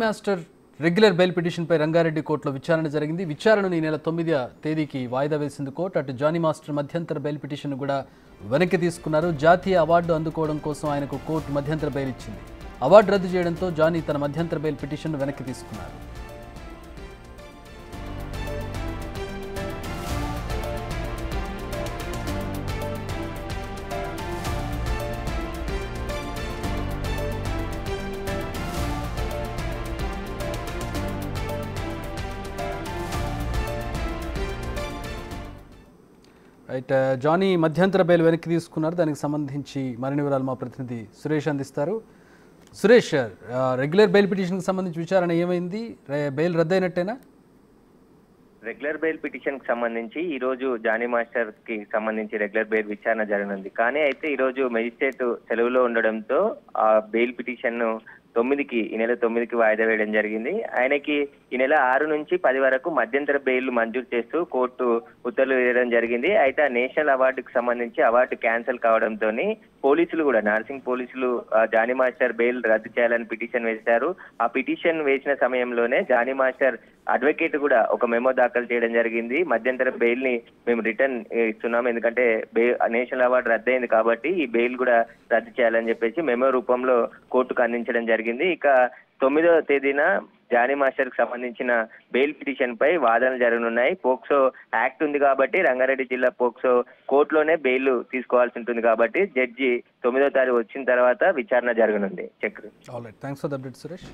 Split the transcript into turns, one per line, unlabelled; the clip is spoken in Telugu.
మాస్టర్ రెగ్యులర్ బెయిల్ పిటిషన్పై రంగారెడ్డి కోర్టులో విచారణ జరిగింది. విచారణను ఈ నెల 9వ తేదీకి వాయిదా వేసింది కోర్టు. అటు జానీ మాస్టర్ మధ్యంతర బెయిల్ పిటిషన్ కూడా వెనక్కి తీసుకున్నారు. జాతీయ అవార్డు అందుకోవడం కోసం ఆయనకు కోర్టు మధ్యంతర బెయిల్ ఇచ్చింది. అవార్డు రద్దు చేయడంతో జానీ తన మధ్యంతర బెయిల్ పిటిషన్ను వెనక్కి తీసుకున్నారు. రైట్, జానీ మధ్యంతర బెయిల్ వెనక్కి తీసుకున్నారు. దానికి సంబంధించి మరిన్ని వివరాలు మా ప్రతినిధి సురేష్ అందిస్తారు. సురేష్, రెగ్యులర్ బెయిల్ పిటిషన్కి సంబంధించి విచారణ ఏమైంది? బెయిల్ రద్దయినట్టేనా?
రెగ్యులర్ బెయిల్ పిటిషన్ కి సంబంధించి ఈ రోజు జానీ మాస్టర్ కి సంబంధించి రెగ్యులర్ బెయిల్ విచారణ జరగనుంది. కానీ అయితే ఈ రోజు మెజిస్ట్రేట్ సెలవులో ఉండడంతో ఆ బెయిల్ పిటిషన్ ను ఈ నెల 9కి వాయిదా వేయడం జరిగింది. ఆయనకి ఈ నెల 6 నుంచి 10 వరకు మధ్యంతర బెయిల్ మంజూరు చేస్తూ కోర్టు ఉత్తర్వులు వేయడం జరిగింది. అయితే ఆ నేషనల్ అవార్డుకు సంబంధించి అవార్డు క్యాన్సిల్ కావడంతో పోలీసులు కూడా నార్సింగ్ పోలీసులు జానీ మాస్టర్ బెయిల్ రద్దు చేయాలని పిటిషన్ వేశారు. ఆ పిటిషన్ వేసిన సమయంలోనే జానీ మాస్టర్ అడ్వకేట్ కూడా ఒక మెమో దాఖలు చేయడం జరిగింది. మధ్యంతర బెయిల్ ని మేము రిటర్న్ ఇస్తున్నాం, ఎందుకంటే నేషనల్ అవార్డు రద్దయింది కాబట్టి ఈ బెయిల్ కూడా రద్దు చేయాలని చెప్పేసి మెమో రూపంలో కోర్టుకు అందించడం జరిగింది. ఇక 9వ తేదీన జానీ మాస్టర్ కి సంబంధించిన బెయిల్ పిటిషన్ పై వాదనలు జరగనున్నాయి. పోక్సో యాక్ట్ ఉంది కాబట్టి రంగారెడ్డి జిల్లా పోక్సో కోర్టులోనే బెయిల్ తీసుకోవాల్సి ఉంటుంది కాబట్టి జడ్జి 9వ తారీఖు వచ్చిన తర్వాత విచారణ జరగనుంది. Chakri.
All right, thanks for the update Suresh.